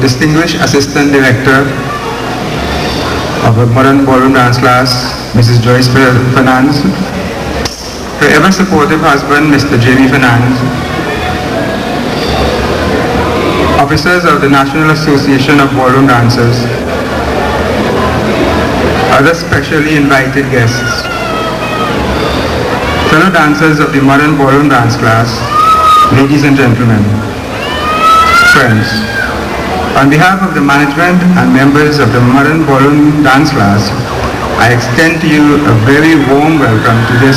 distinguished Assistant Director of a modern ballroom dance class, Mrs. Joyce Fernandes, her ever supportive husband, Mr. Jamie Fernandes, officers of the National Association of Ballroom Dancers, other specially invited guests, fellow dancers of the modern ballroom dance class, ladies and gentlemen, friends. On behalf of the management and members of the modern ballroom dance class, I extend to you a very warm welcome to this,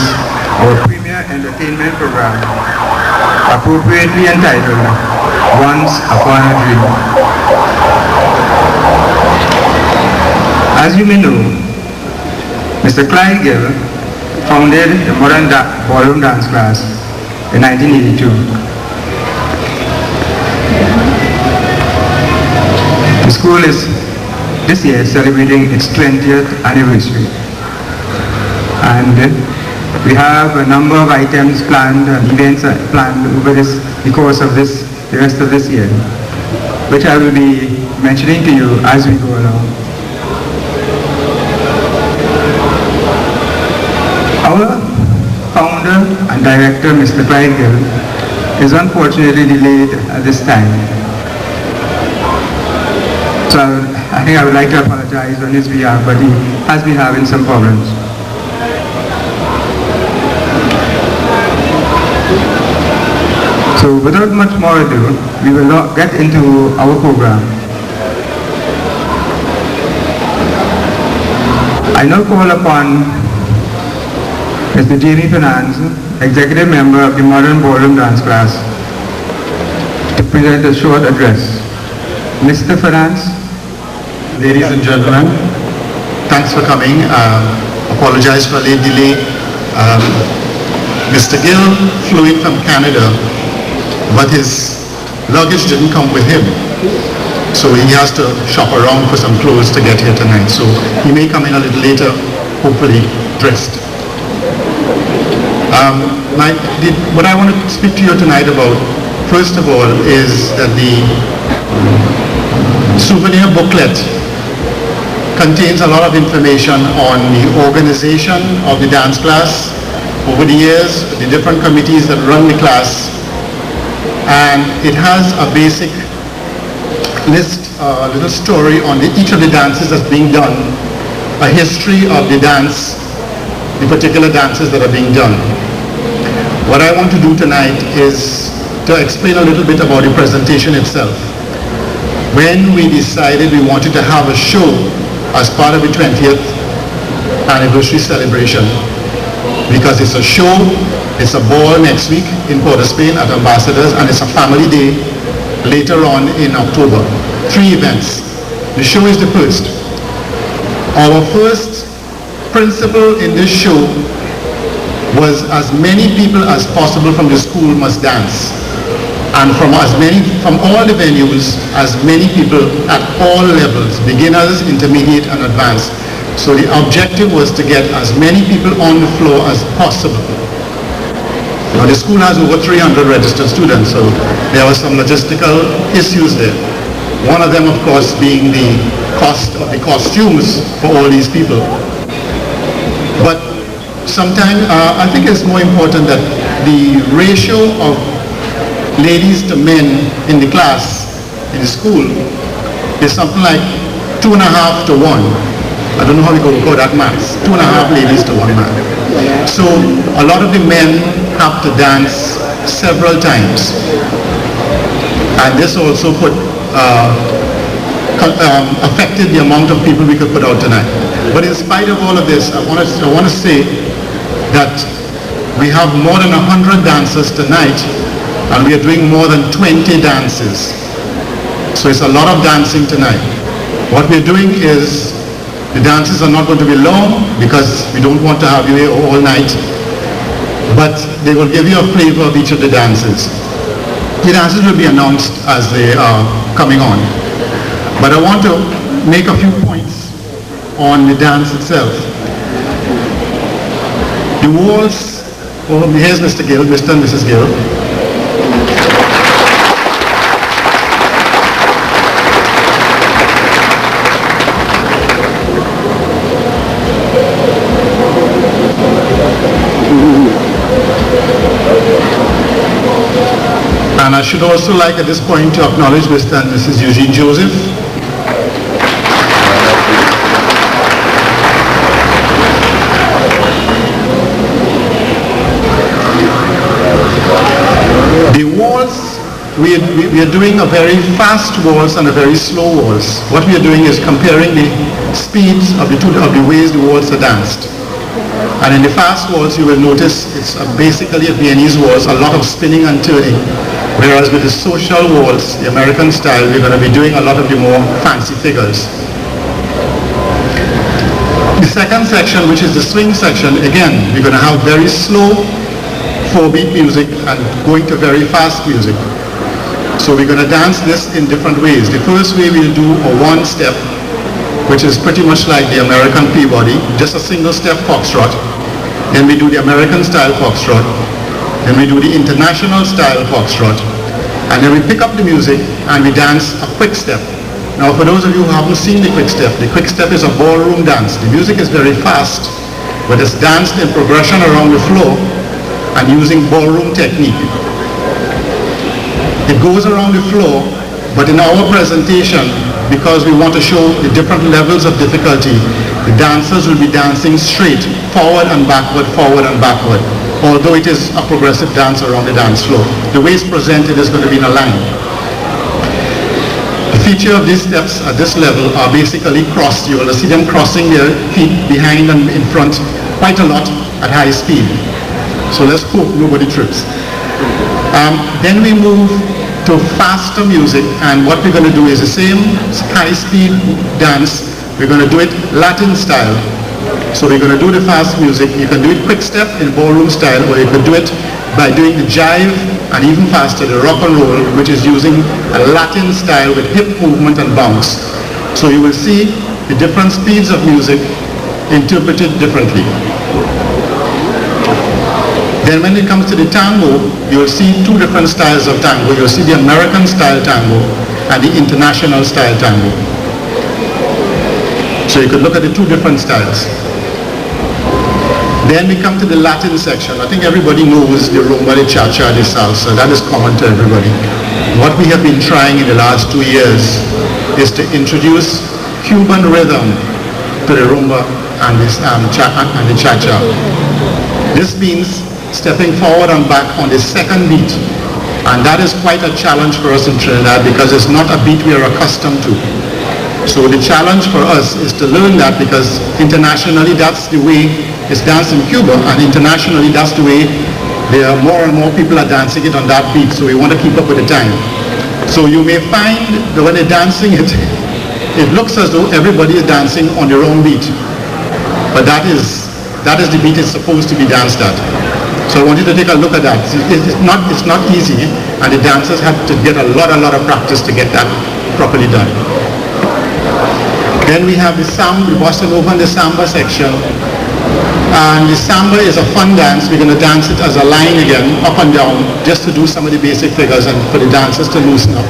our premier entertainment program, appropriately entitled Once Upon a Dream. As you may know, Mr. Clyde Gill founded the modern ballroom dance class in 1982. The school is this year celebrating its 20th anniversary, and we have a number of items planned and events planned over the course of the rest of this year, which I will be mentioning to you as we go along. Our founder and director, Mr. Clyde Gill, is unfortunately delayed at this time. So I think I would like to apologize on his behalf, but he has been having some problems. So without much more ado, we will not get into our program. I now call upon Mr. Jamie Fernandes, Executive Member of the Modern Ballroom Dance Class, to present a short address. Mr. Fernandes. Ladies and gentlemen, thanks for coming. Apologize for a late delay. Mr. Gill flew in from Canada, but his luggage didn't come with him. So he has to shop around for some clothes to get here tonight. So he may come in a little later, hopefully dressed. What I want to speak to you tonight about, first of all, is that the souvenir booklet contains a lot of information on the organization of the dance class over the years, the different committees that run the class, and it has a basic list, a little story on each of the dances that's being done, a history of the dance, the particular dances that are being done. What I want to do tonight is to explain a little bit about the presentation itself. When we decided we wanted to have a show as part of the 20th anniversary celebration, because it's a show, it's a ball next week in Port of Spain at Ambassadors, and it's a family day later on in October. 3 events. The show is the first. Our first principle in this show was as many people as possible from the school must dance, and from all the venues, as many people at all levels, beginners, intermediate and advanced. So the objective was to get as many people on the floor as possible. Now the school has over 300 registered students, so there were some logistical issues there. One of them, of course, being the cost of the costumes for all these people. But sometimes I think it's more important that the ratio of ladies to men in the class, in the school, is something like 2.5 to 1. I don't know how we go about that maths. 2.5 ladies to 1 man. So a lot of the men have to dance several times. And this also affected the amount of people we could put out tonight. But in spite of all of this, I want to say that we have more than 100 dancers tonight, and we are doing more than 20 dances. So it's a lot of dancing tonight. What we're doing is, the dances are not going to be long because we don't want to have you here all night, but they will give you a flavor of each of the dances. The dances will be announced as they are coming on. But I want to make a few points on the dance itself. The walls, oh, here's Mr. Gill, Mr. and Mrs. Gill. And I should also like at this point to acknowledge Mr. and Mrs. Eugene Joseph. The waltz, we are doing a very fast waltz and a very slow waltz. What we are doing is comparing the speeds of the ways the waltz are danced. And in the fast waltz, you will notice it's basically a Viennese waltz, a lot of spinning and turning. Whereas with the social waltz, the American style, we're going to be doing a lot of the more fancy figures. The second section, which is the swing section, again, we're going to have very slow 4-beat music and going to very fast music. So we're going to dance this in different ways. The first way we'll do a one-step, which is pretty much like the American Peabody, just a single-step foxtrot. Then we do the American style foxtrot. Then we do the international style foxtrot. And then we pick up the music and we dance a quick step. Now for those of you who haven't seen the quick step is a ballroom dance. The music is very fast, but it's danced in progression around the floor and using ballroom technique. It goes around the floor, but in our presentation, because we want to show the different levels of difficulty, the dancers will be dancing straight, forward and backward, although it is a progressive dance around the dance floor. The way it's presented is going to be in a line. The feature of these steps at this level are basically crossed. You will see them crossing their feet behind and in front quite a lot at high speed. So let's hope nobody trips. Then we move to faster music, and what we're going to do is the same high-speed dance. We're going to do it Latin style. So we're going to do the fast music. You can do it quick step in ballroom style, or you can do it by doing the jive and even faster, the rock and roll, which is using a Latin style with hip movement and bounce. So you will see the different speeds of music interpreted differently. Then when it comes to the tango, you will see two different styles of tango. You'll see the American style tango and the international style tango. So you could look at the two different styles. Then we come to the Latin section. I think everybody knows the rumba, the cha-cha, the salsa. That is common to everybody. What we have been trying in the last 2 years is to introduce Cuban rhythm to the rumba and the cha-cha. This means stepping forward and back on the second beat. And that is quite a challenge for us in Trinidad because it's not a beat we are accustomed to. So the challenge for us is to learn that, because internationally that's the way it's danced in Cuba, and internationally that's the way there are more and more people are dancing it on that beat. So we want to keep up with the time. So you may find that when they're dancing it, it looks as though everybody is dancing on their own beat. But that is the beat it's supposed to be danced at. So I want you to take a look at that. It's not easy, and the dancers have to get a lot of practice to get that properly done. Then we have the samba, the bossa nova and the samba section. And the samba is a fun dance. We're going to dance it as a line again, up and down, just to do some of the basic figures and for the dancers to loosen up.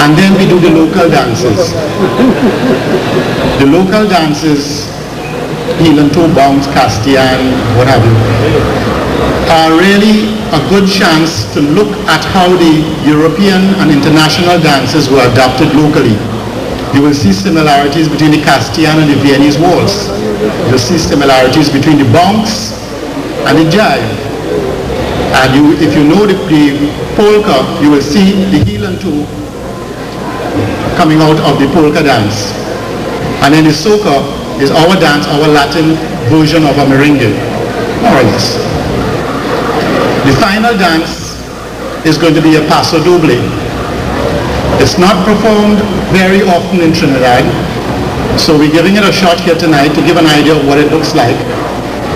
And then we do the local dances. The local dances, heel and toe bounce, Castellan, what have you, are really a good chance to look at how the European and international dances were adapted locally. You will see similarities between the Castellan and the Viennese waltz. You'll see similarities between the bounce and the jive. And if you know the polka, you will see the heel and toe coming out of the polka dance. And then the soca is our dance, our Latin version of a merengue, more or less. The final dance is going to be a paso doble. It's not performed very often in Trinidad, so we're giving it a shot here tonight to give an idea of what it looks like.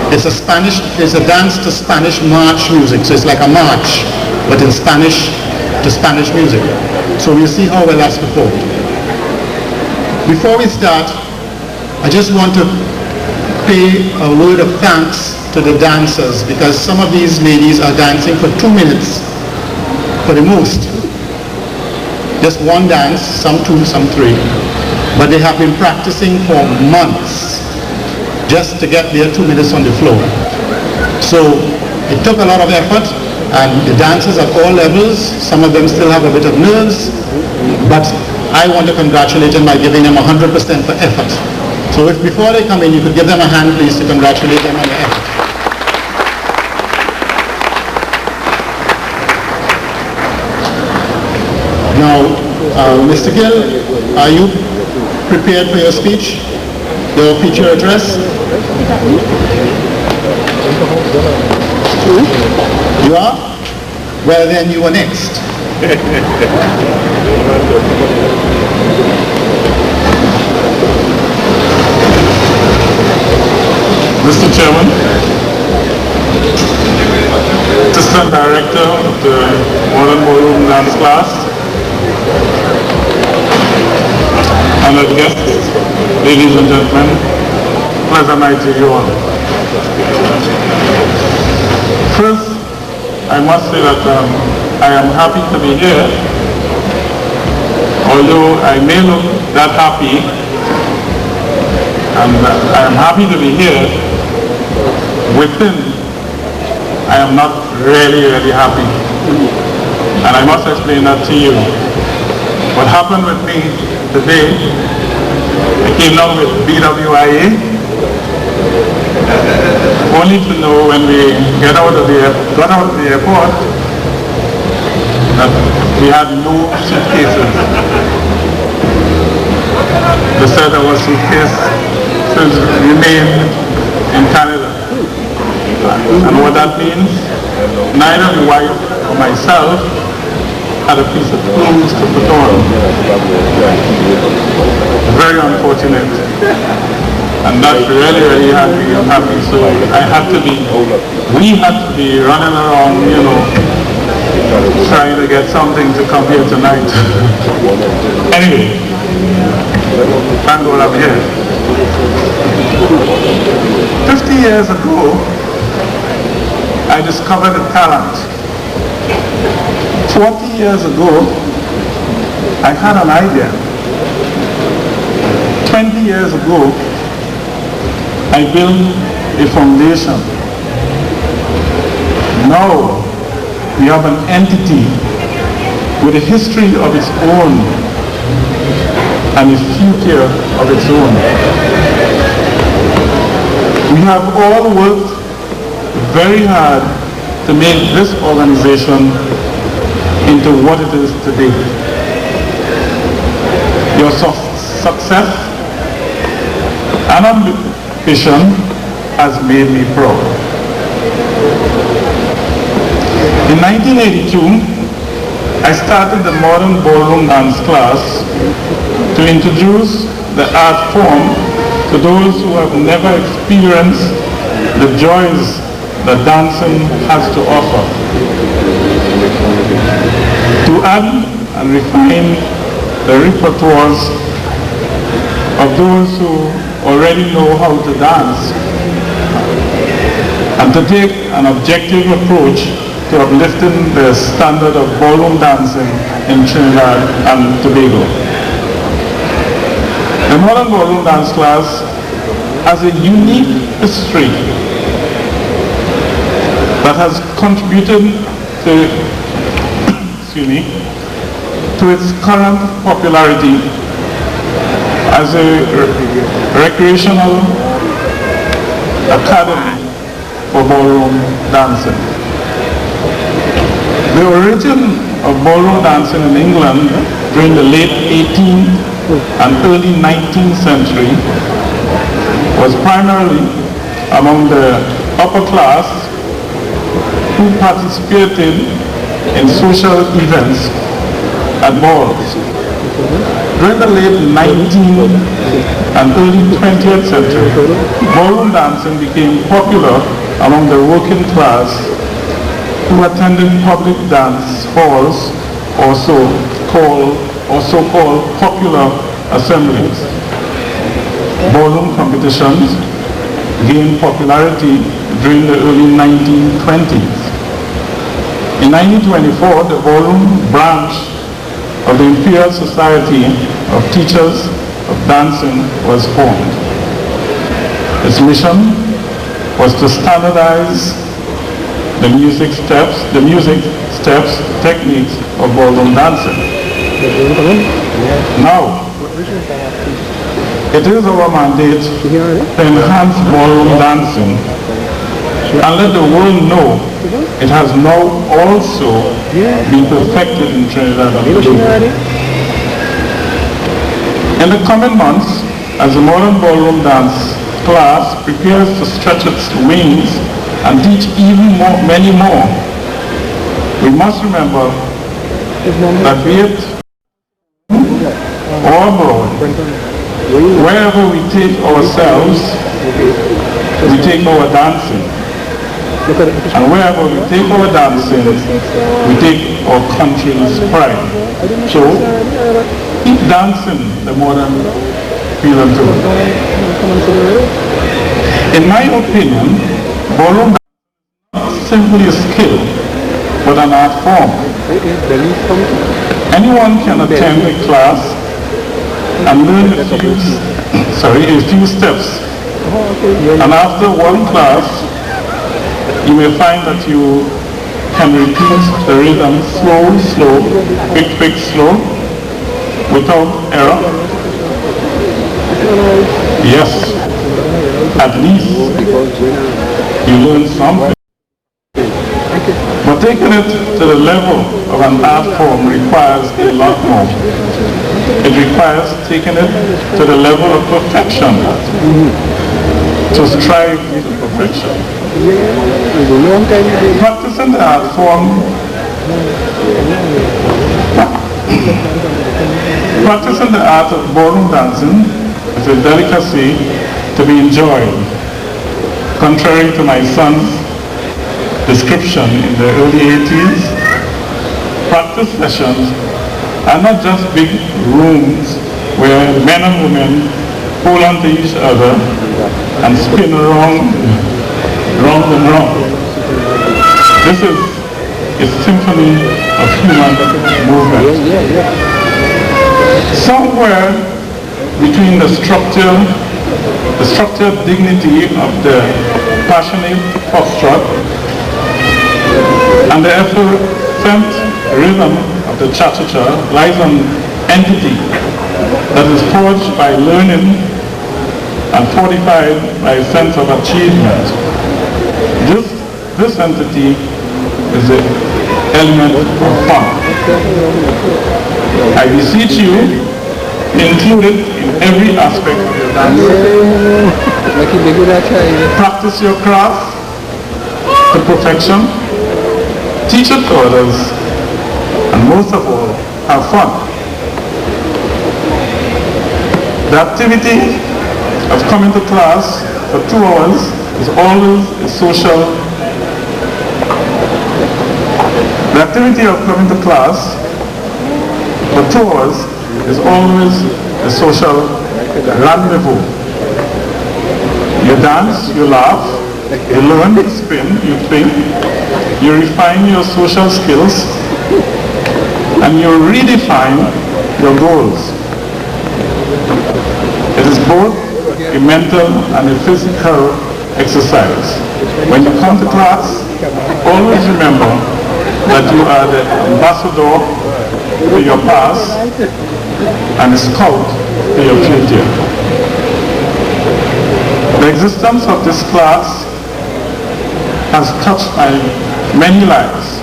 It's a dance to Spanish march music, so it's like a march, but in Spanish to Spanish music. So we'll see how well that's performed. Before we start, I just want to pay a word of thanks to the dancers, because some of these ladies are dancing for 2 minutes for the most. Just one dance, some 2, some 3. But they have been practicing for months just to get their 2 minutes on the floor. So it took a lot of effort, And the dancers at all levels, some of them still have a bit of nerves, but I want to congratulate them by giving them 100% for effort. So if before they come in, you could give them a hand, please, to congratulate them on their effort. Now, Mr. Gill, are you prepared for your speech? Your feature address? You are? Well, then you are next. Mr. Chairman, Assistant Director of the Modern Ballroom Dance Class, honored guests, ladies and gentlemen, pleasant night to you all. First, I must say that I am happy to be here, although I may look that happy, and I am happy to be here. Within, I am not really happy, and I must explain that to you. What happened with me today, I came down with BWIA, only to know when we got out of the airport that we had no suitcases. They said our suitcases remained in Canada. And what that means, neither the wife or myself had a piece of clothes to put on. Very unfortunate. And that really had me unhappy. So we had to be running around, trying to get something to come here tonight. Anyway, thank God I'm here. 50 years ago, I discovered a talent. 40 years ago, I had an idea. 20 years ago, I built a foundation. Now, we have an entity with a history of its own and a future of its own. We have all worked very hard to make this organization into what it is today. Your success and ambition has made me proud. In 1982, I started the Modern Ballroom Dance Class to introduce the art form to those who have never experienced the joys that dancing has to offer. To add and refine the repertoires of those who already know how to dance, and to take an objective approach to uplifting the standard of ballroom dancing in Trinidad and Tobago. The Modern Ballroom Dance Class has a unique history that has contributed to its current popularity as a recreational academy for ballroom dancing. The origin of ballroom dancing in England during the late 18th and early 19th century was primarily among the upper class who participated in social events at balls. During the late 19th and early 20th century, ballroom dancing became popular among the working class who attended public dance halls or so-called popular assemblies. Ballroom competitions gained popularity during the early 1920s. In 1924, the ballroom branch of the Imperial Society of Teachers of Dancing was formed. Its mission was to standardize the music steps, techniques of ballroom dancing. Now, it is our mandate to enhance ballroom dancing and let the world know it has now also been perfected in Trinidad and Tobago. In the coming months, as the modern ballroom dance class prepares to stretch its wings and teach even many more, we must remember that be it or abroad, wherever we take ourselves, we take our dancing. And wherever we take our dancing, we take our country's pride. So, keep dancing the modern feel and tone. In my opinion, ballroom dancing is not simply a skill, but an art form. Anyone can attend a class and learn a few steps. And after one class, you may find that you can repeat the rhythm slow, quick, slow, without error. Yes, at least you learn something. But taking it to the level of an art form requires a lot more. It requires taking it to the level of perfection, to strive for perfection. Practicing the art form, practicing the art of ballroom dancing is a delicacy to be enjoyed. Contrary to my son's description in the early 80s, practice sessions are not just big rooms where men and women hold on to each other and spin around and round. This is a symphony of human movement. Somewhere between the structured dignity of the passionate foxtrot and the effervescent rhythm of the cha-cha-cha lies an entity that is forged by learning and fortified by a sense of achievement. This entity is the element of fun. I beseech you, include it in every aspect of your dance. Practice your craft to perfection, teach it to others, and most of all, have fun. The activity of coming to class for 2 hours is always a social. The activity of coming to class for 2 hours is always a social rendezvous. You dance, you laugh, you learn, you spin, you think, you refine your social skills, and you redefine your goals. It is both a mental and a physical exercise. When you come to class, always remember that you are the ambassador to your past and a scout to your future. The existence of this class has touched many lives.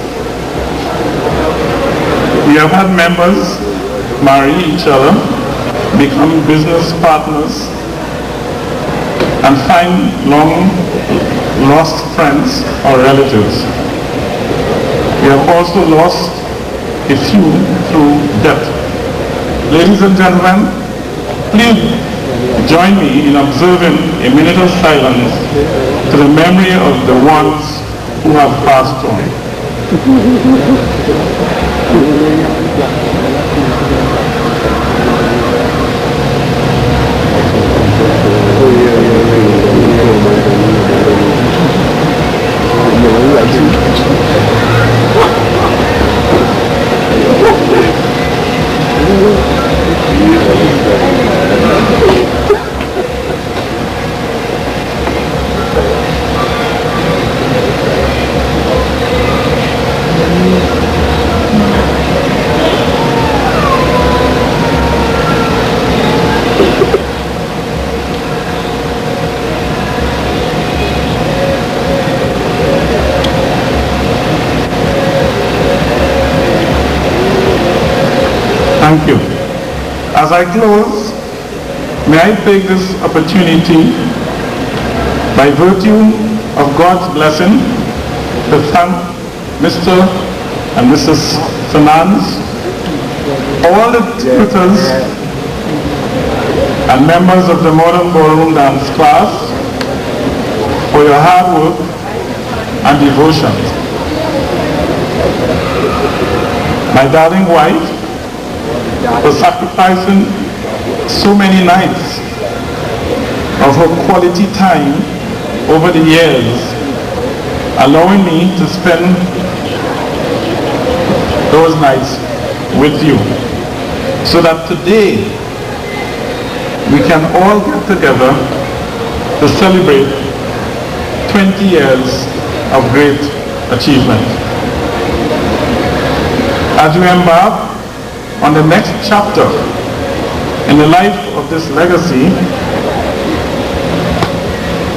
We have had members marry each other, become business partners, and find long lost friends or relatives. We have also lost a few through death. Ladies and gentlemen, please join me in observing a minute of silence to the memory of the ones who have passed on. Thank you. As I close, may I take this opportunity, by virtue of God's blessing, to thank Mr. and Mrs. Fernandes, all the tutors and members of the Modern Ballroom Dance class for your hard work and devotion. My darling wife for sacrificing so many nights of her quality time over the years, allowing me to spend those nights with you, so that today we can all get together to celebrate 20 years of great achievement. As we embark on the next chapter in the life of this legacy,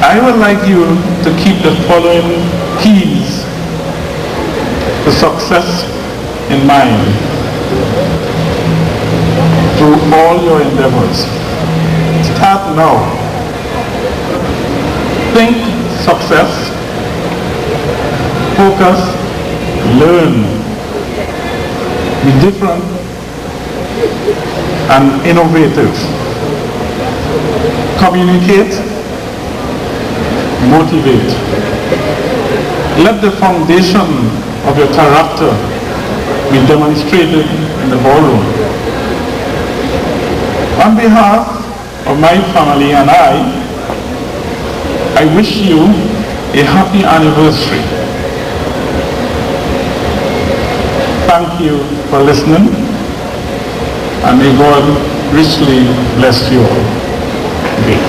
I would like you to keep the following keys to success in mind through all your endeavors. Start now. Think success, focus, learn, be different and innovative, communicate, motivate. Let the foundation of your character be demonstrated in the ballroom. On behalf of my family and I wish you a happy anniversary. Thank you for listening, and may God richly bless you all. Okay.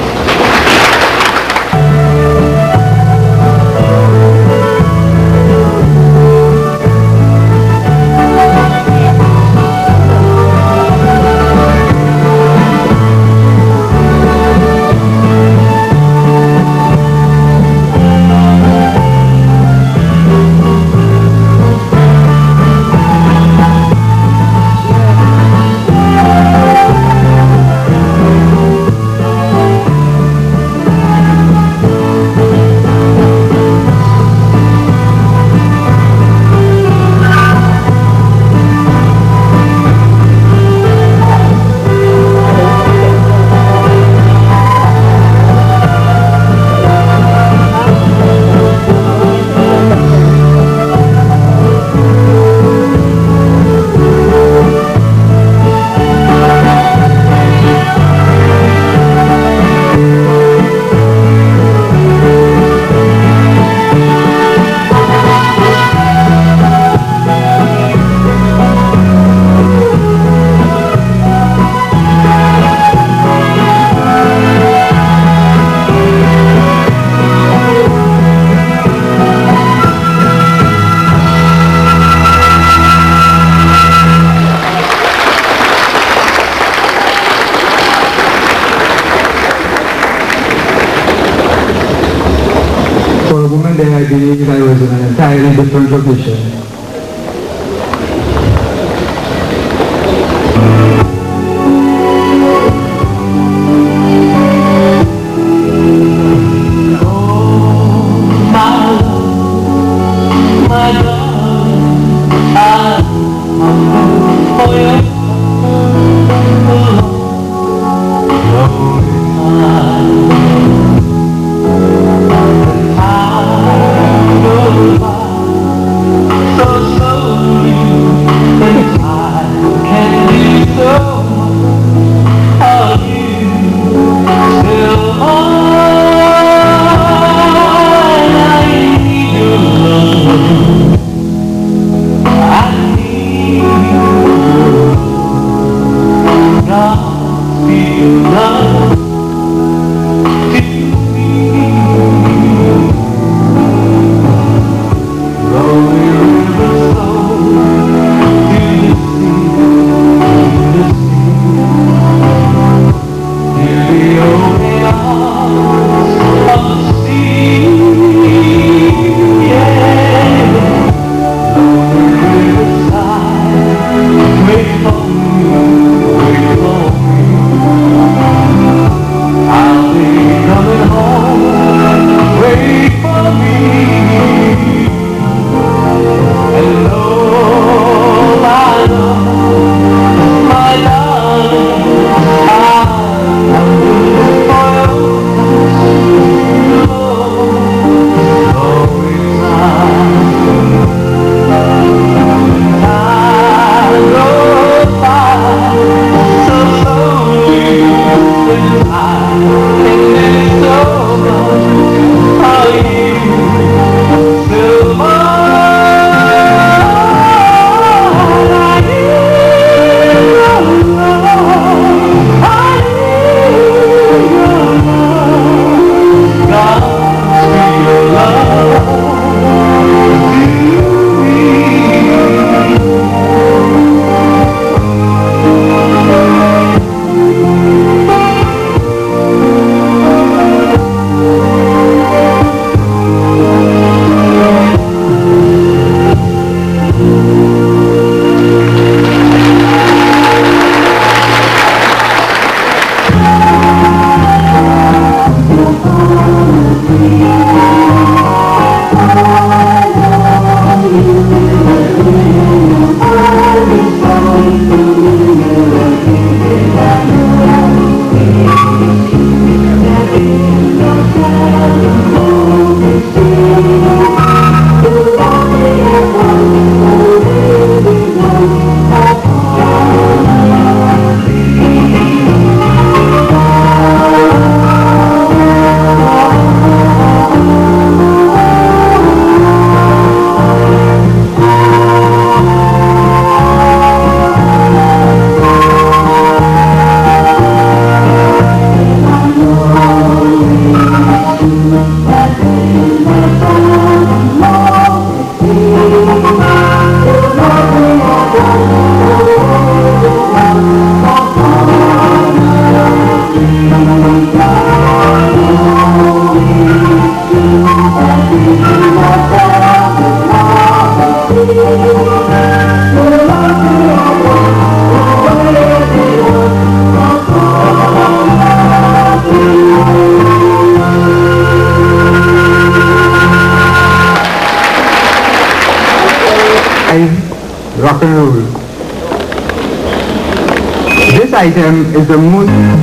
I believe I was in an entirely different location. So Rock and roll. This item is the most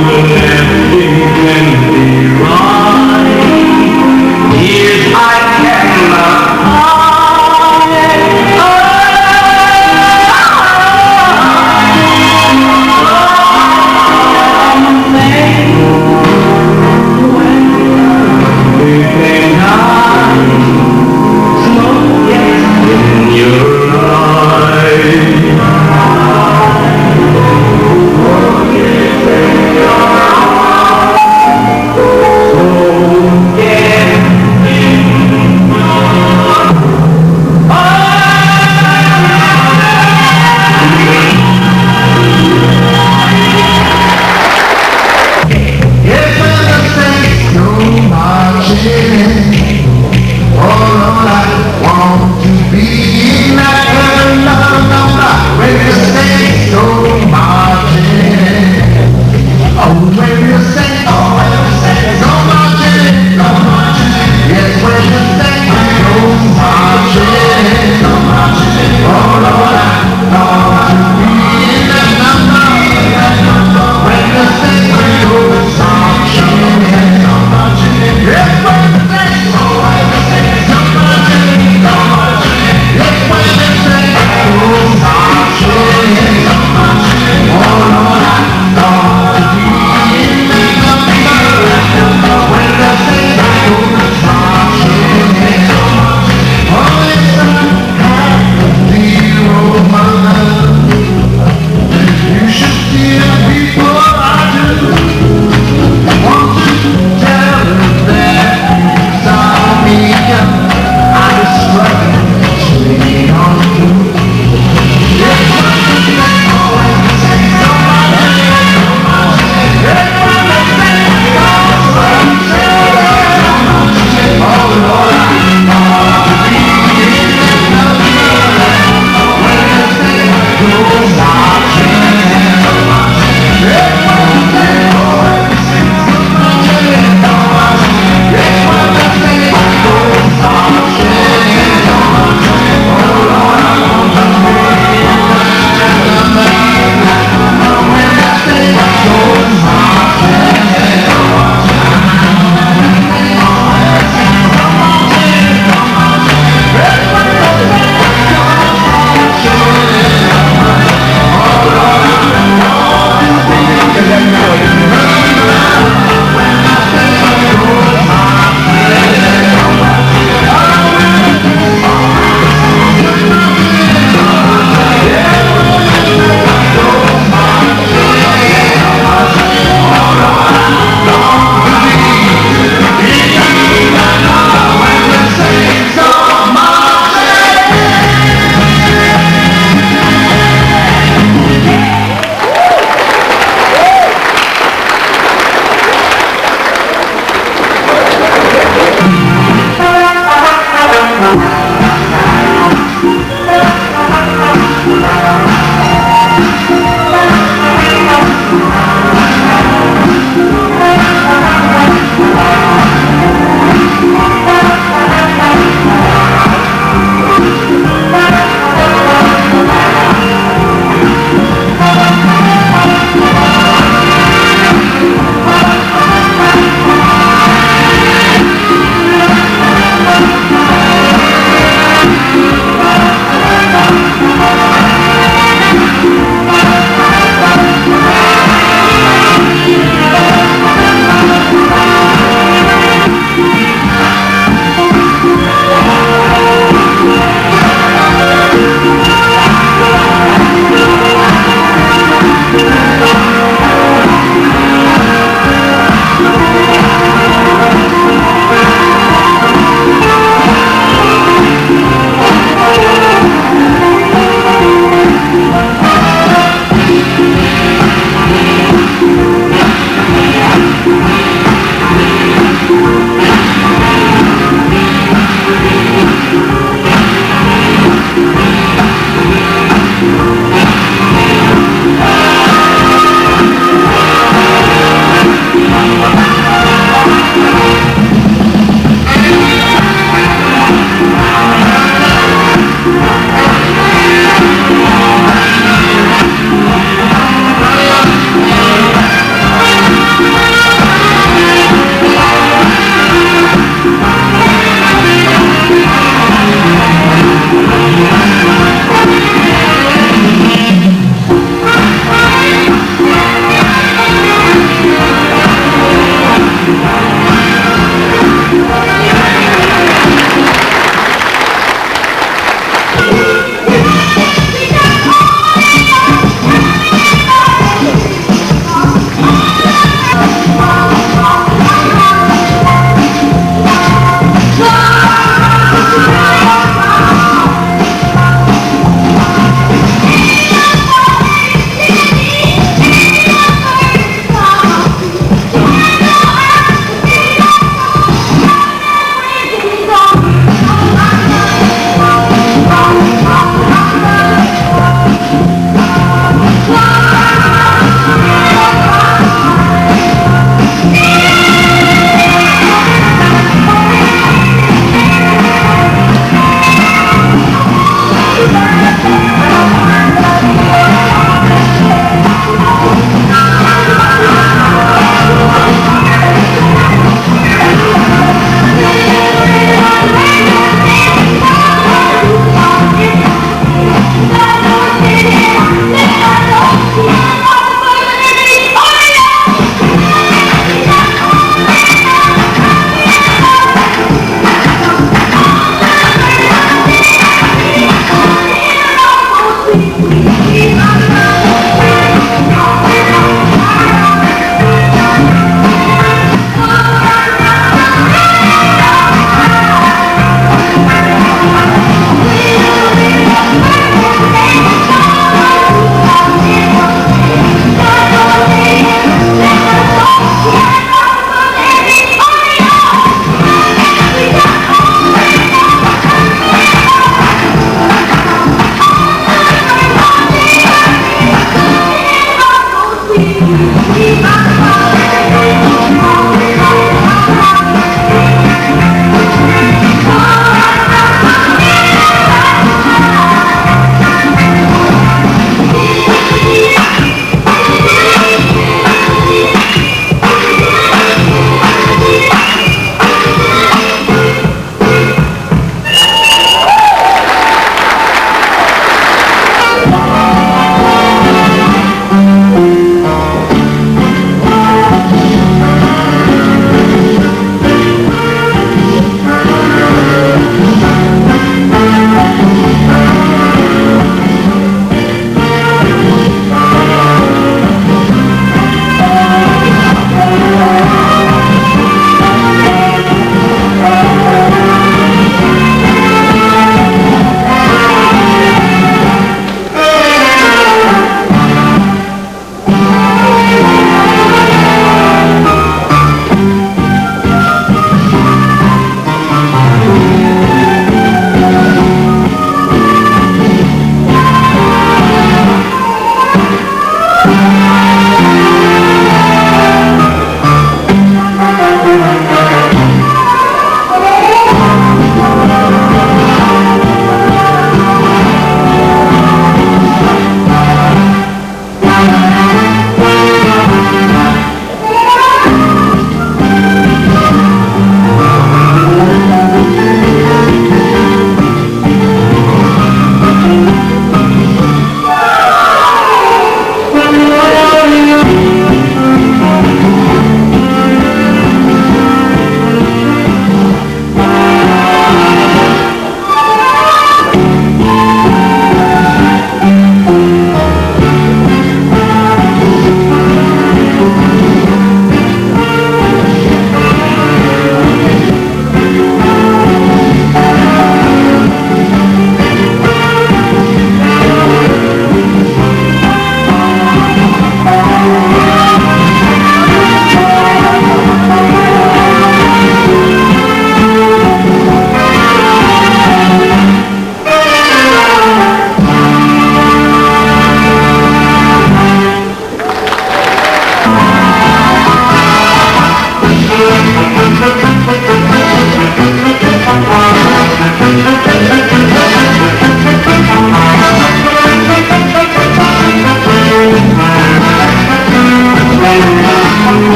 Your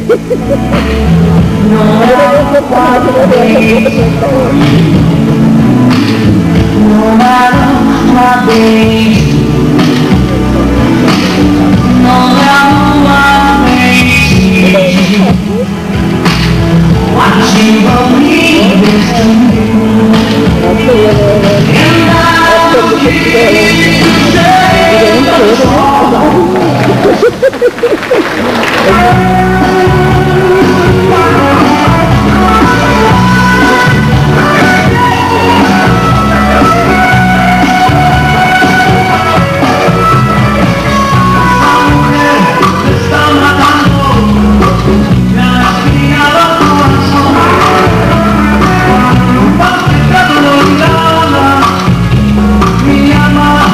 No matter what days, no matter what days, no matter what days, what you believe is true, and I'll keep saying the mi amor.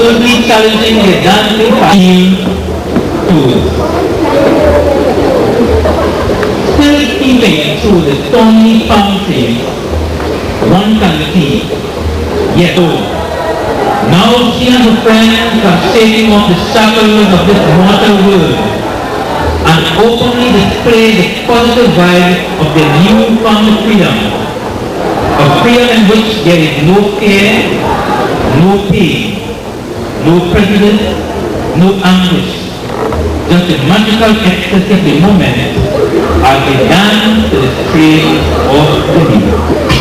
boldly challenging the dancing field tools. Still steaming through the stormy fountain, one can see, yet now she and her friends are shaking off the shackles of this mortal world and openly display the positive vibe of their newfound freedom. A freedom in which there is no fear, no pain, no prejudice, no anguish. Just the magical ecstasy of the moment as they dance to the strain of the music.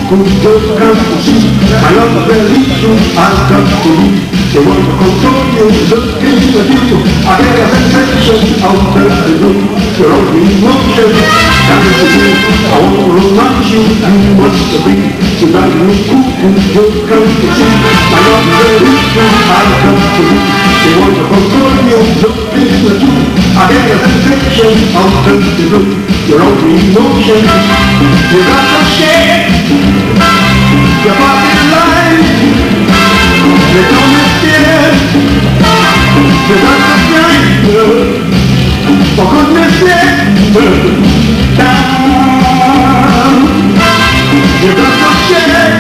could just come to see. My love very soon has come to me. They want to control you, looking at you. I get a sensation out of the blue. You're all in motion, dance to you. I want to romance you, you must agree. So that you could just come to see. My love very soon has come to me. They want to control you, looking at you. I get a sensation out of the blue. You're all in motion. You got to share your body life. You don't understand. You got to grind. For goodness sake, down. You got to share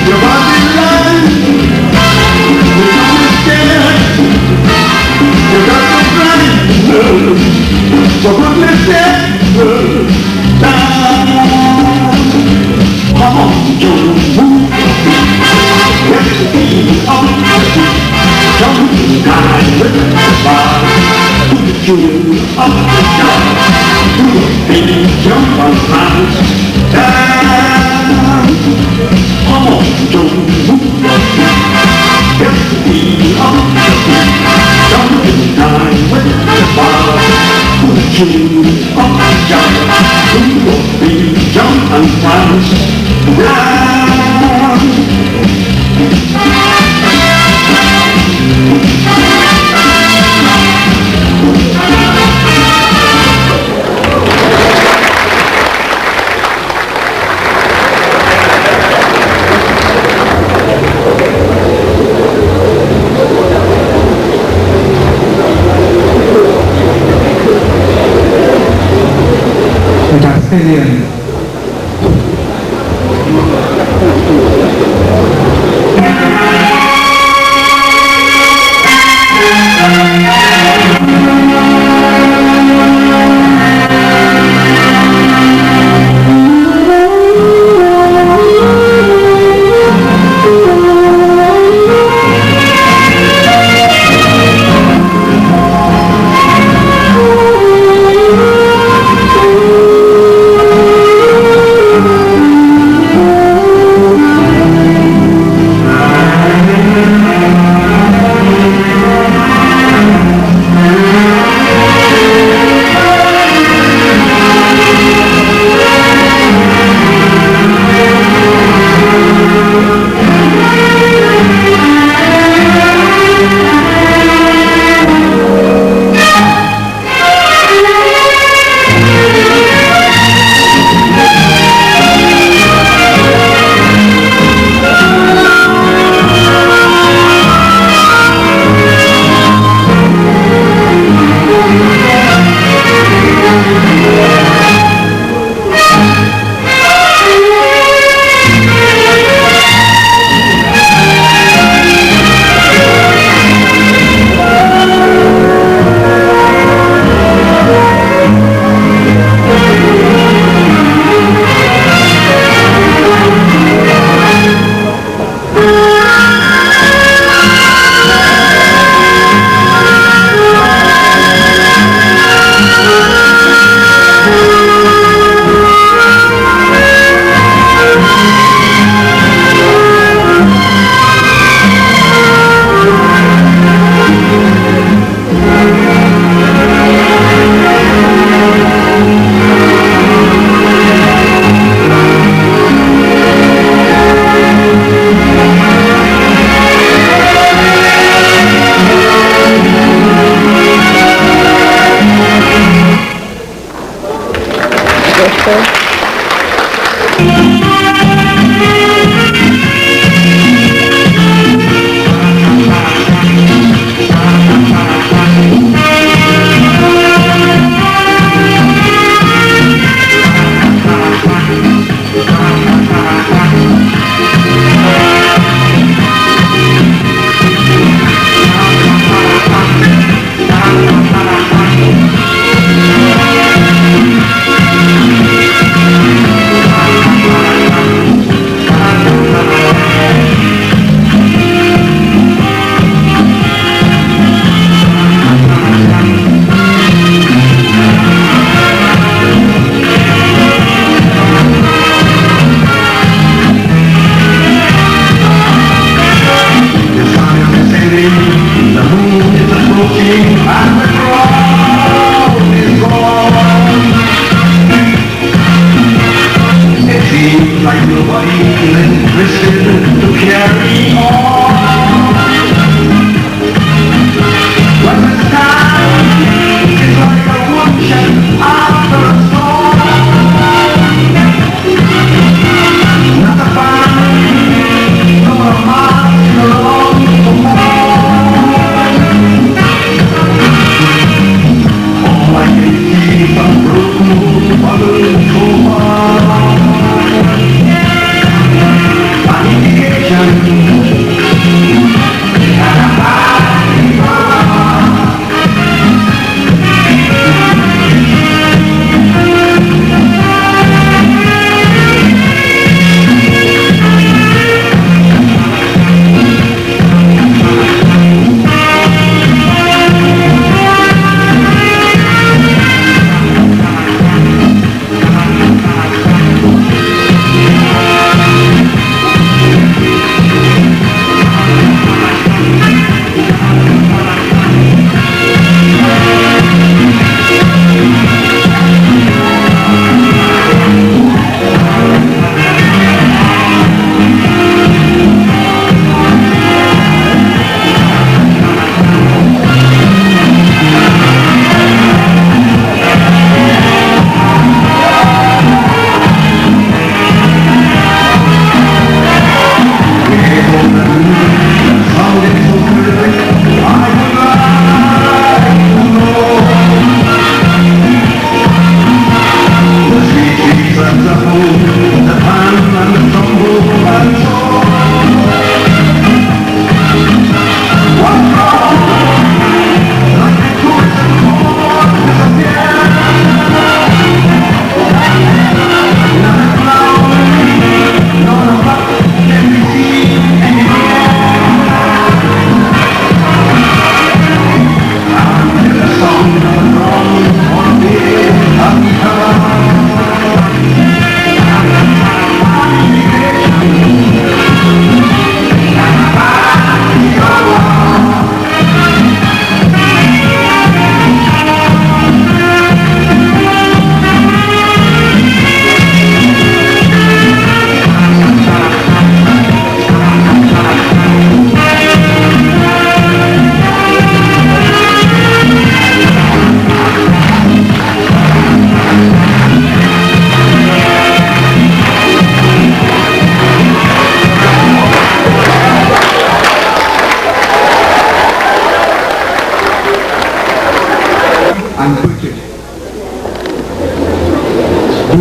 your body life. You don't understand. You got to grind. For goodness sake, down. Come on, Joe, move. Get the beat on. Jump down with the bar. Put the tune up the shot. Do a baby jump on fast. Down. Come on, Joe, move your feet. Get the beat on the beat. Jump down with the bar. Put the tune up the shot. Do a baby jump on fast. Down. Australian.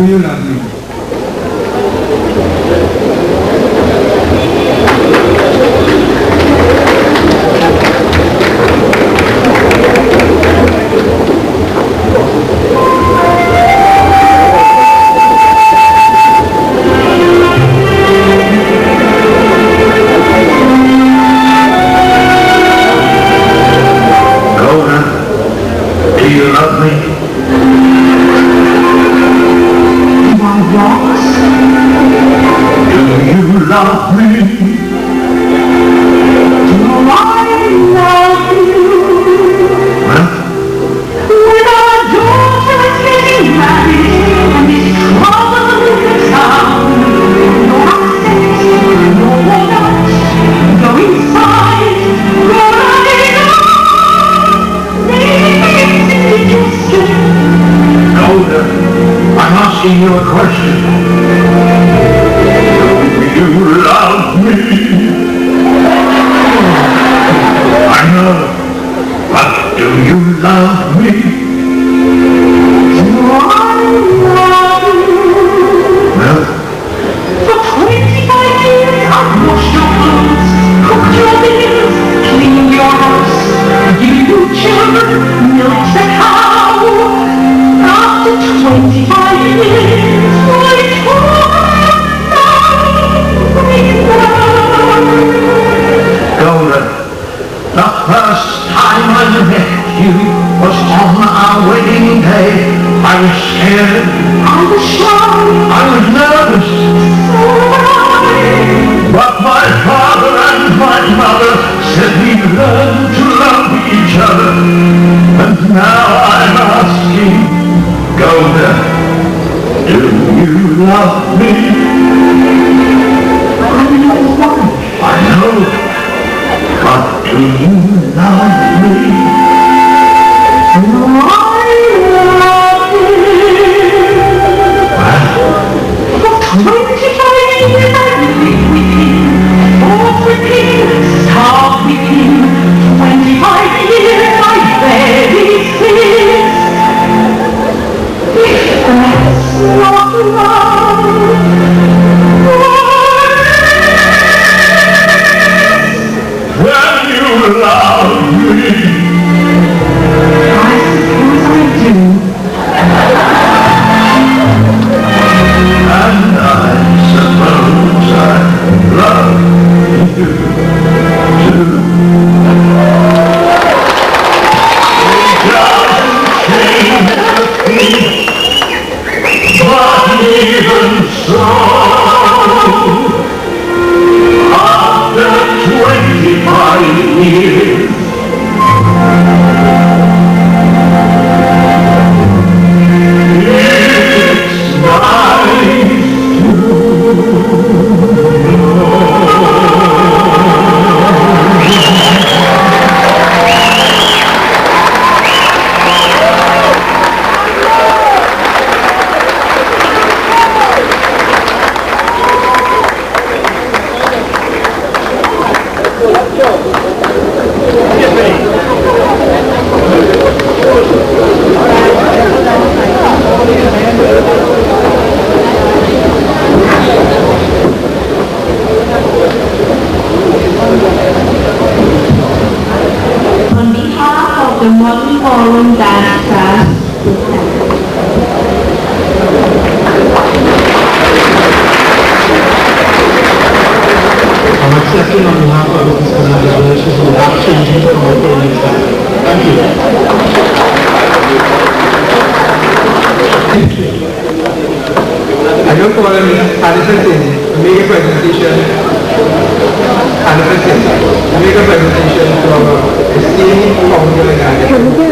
Do you love me? Love me. Do I love you? Well, when our daughter's getting married and this trouble in the town, no access, no walnut, go inside, go running on, maybe indigestion. Golda, I'm asking you a question. Do you love me? I know, but do you love me? Do I love you? Well, for 25 years I've washed your clothes, cooked your meals, cleaned your house, given you children, milked the cow. After 25 years, Golda, the first time I met you was on our wedding day. I was scared. I was shy. I was nervous. So was I. But my father and my mother said we'd learn to love each other. And now I'm asking, Golda, do you love me? I know, but do you love me? Do I love you? Well, for 25 years I've lived with him, fought with him, starved with him. 25 years I bear his sins. If that's not love, love me. I suppose I do. And I suppose I love you too. It doesn't change a thing, but even so, after 25 years, it's nice to know. On behalf of the Modern Ballroom Dance Class, I'm accepting on behalf of Mrs. Congratulations without changing from the earlier time. Thank you. I don't call him Addison to make a presentation. Addison to make a presentation to our esteemed founder and advocate.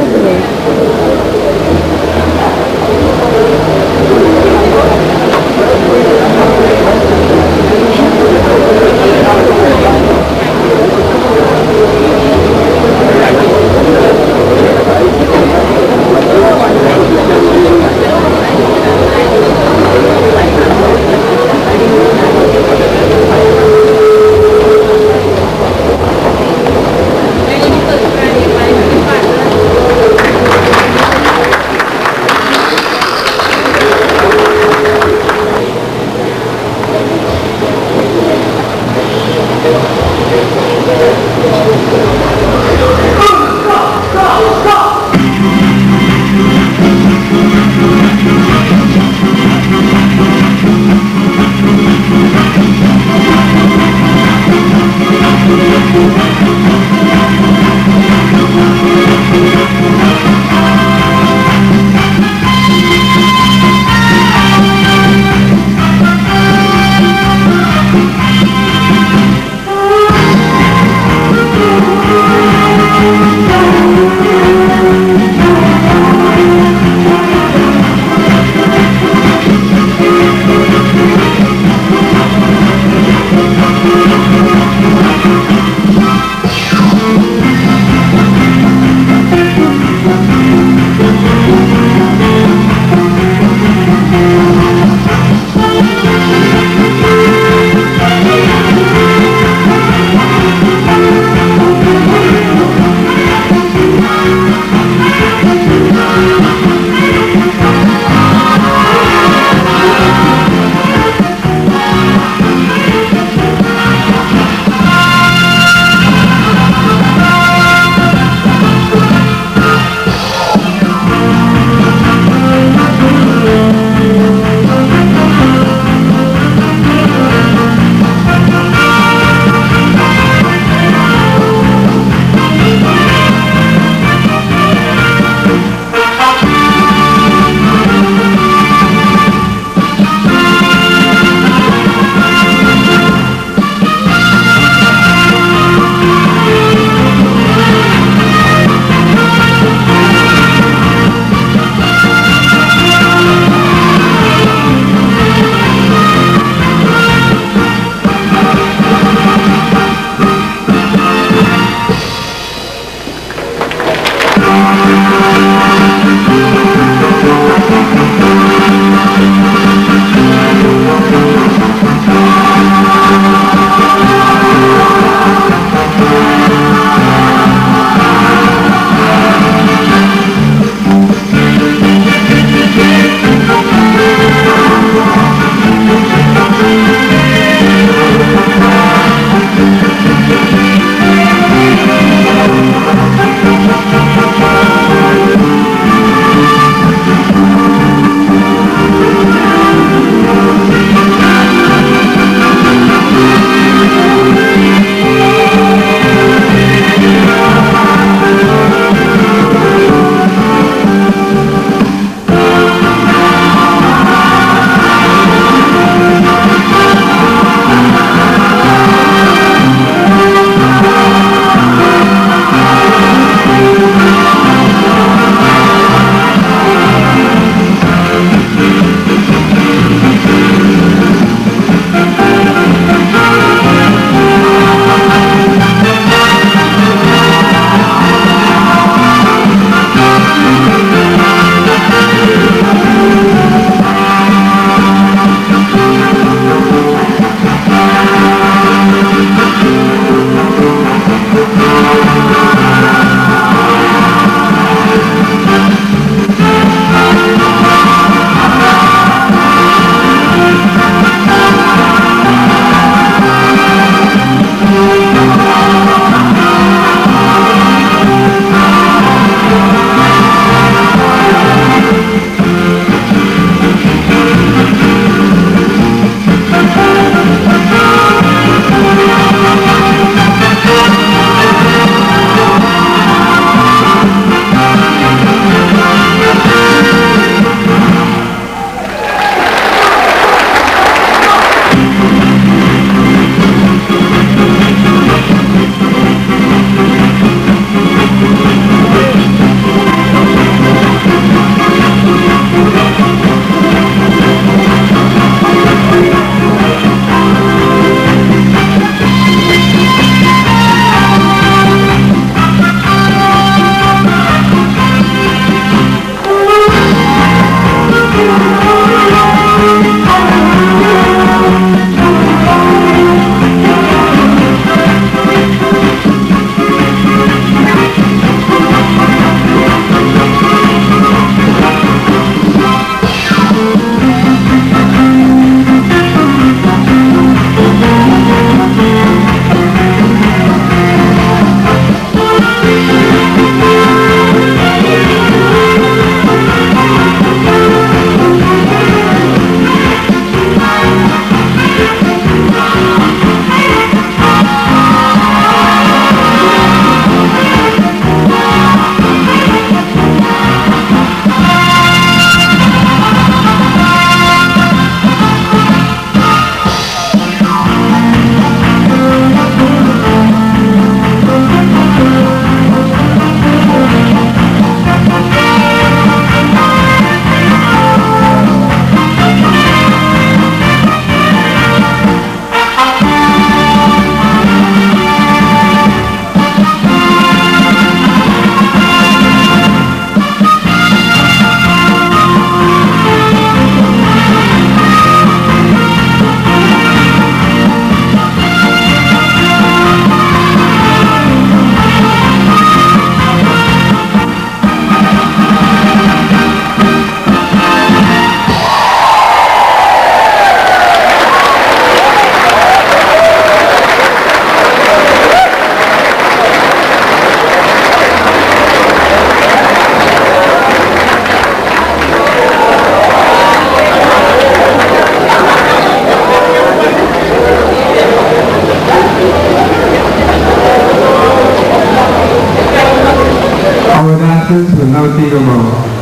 dancers will now take over.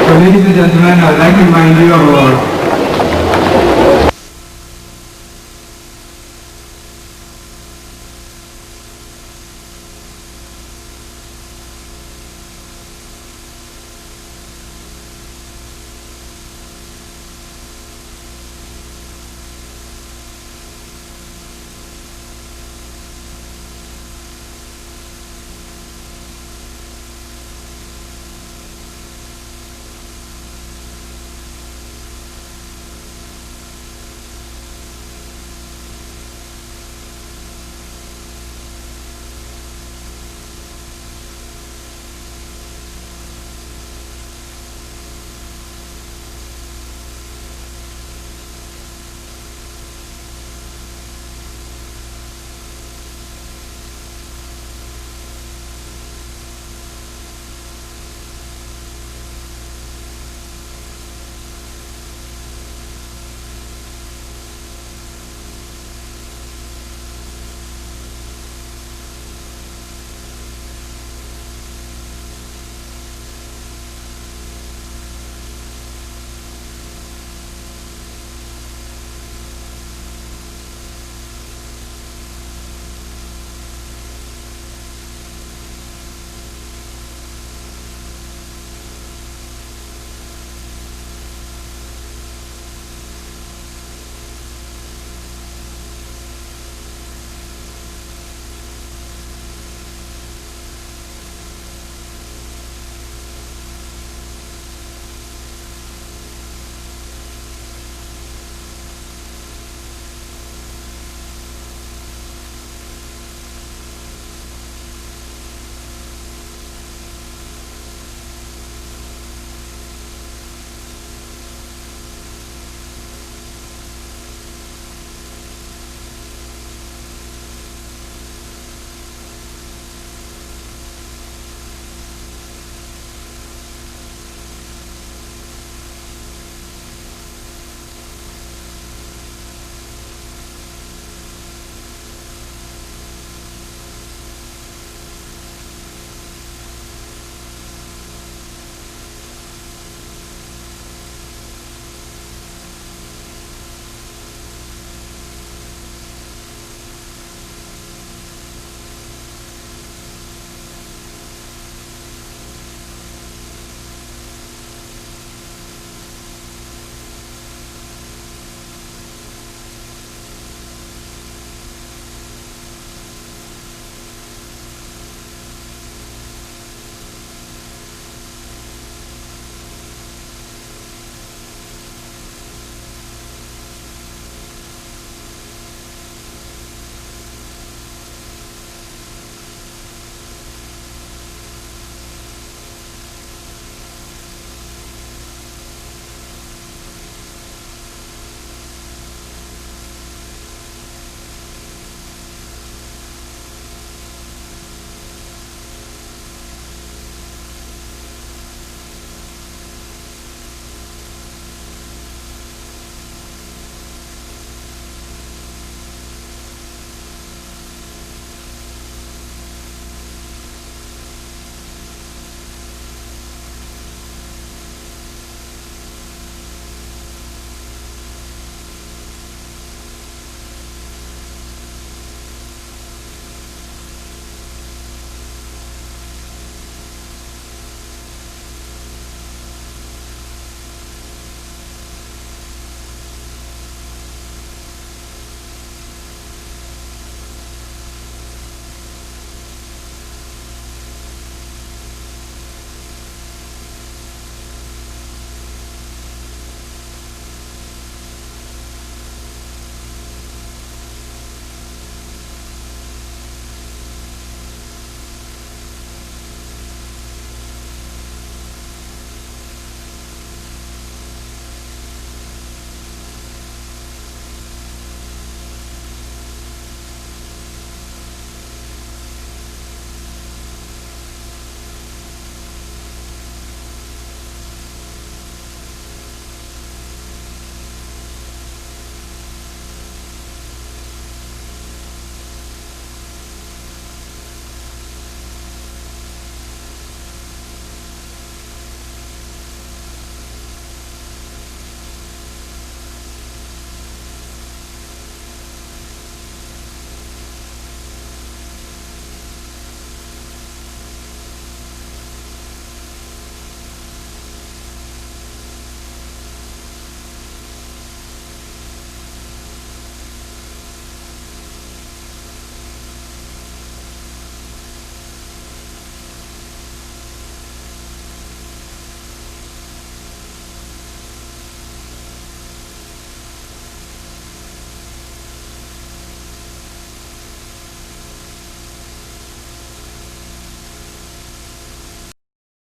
So ladies and gentlemen, I'd like to remind you of our